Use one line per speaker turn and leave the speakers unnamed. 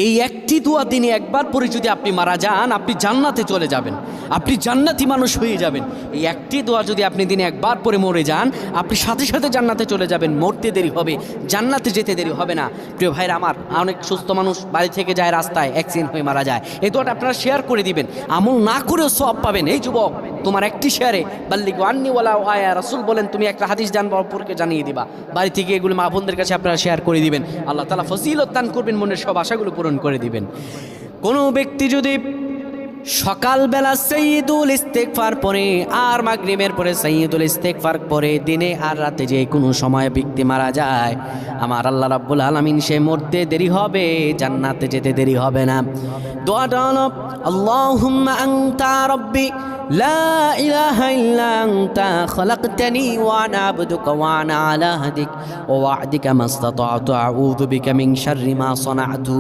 এই একটি দোয়া দিনে একবার পরে যদি আপনি মারা যান, আপনি জান্নাতে চলে যাবেন, আপনি জান্নাতি মানুষ হয়ে যাবেন। এই একটি দোয়া যদি আপনি দিনে একবার পরে মরে যান, আপনি সাথে সাথে জান্নাতে চলে যাবেন। মরতে দেরি হবে, জান্নাতে যেতে দেরি হবে না। প্রিয় ভাইরা আমার, অনেক সুস্থ মানুষ বাড়ি থেকে যায়, রাস্তায় অ্যাক্সিডেন্ট হয়ে মারা যায়। এই দোয়াটা আপনারা শেয়ার করে দিবেন, আমল না করেও সব পাবেন। এই যুবক, তোমার একটি শেয়ারে বাল্লিগু আন্নি ওয়ালা আয়া, রাসূল বলেন তুমি একটা হাদিস জানবা, অপরকে জানিয়ে দিবা। বাড়ি থেকে এগুলো মা বোনদের কাছে আপনারা শেয়ার করে দিবেন। আল্লাহ তাআলা ফজিলত দান করবেন, মনের সব আশাগুলো পূরণ করে দিবেন। কোনো ব্যক্তি যদি সকালবেলা সাইয়্যিদুল ইস্তেগফার পরে আর মাগরিবের পরে সাইয়্যিদুল ইস্তেগফার পরে দিনে আর রাতে যে কোনো সময় ব্যক্তি মারা যায়, আমার আল্লাহ রাব্বুল আলামিন সে মরতে দেরি হবে, জান্নাতে যেতে দেরি হবে না। দোয়াটা হলো আল্লাহুম্মা আনতা রাব্বি লা ইলাহা ইল্লা আনতা খলাকতানি ওয়া আনা আবদুকা ওয়া আনা আলা হাদিক ওয়া ওয়া'দিকা মাসতাতা'তু আউযু বিকা মিন শাররি মা সানা'তু।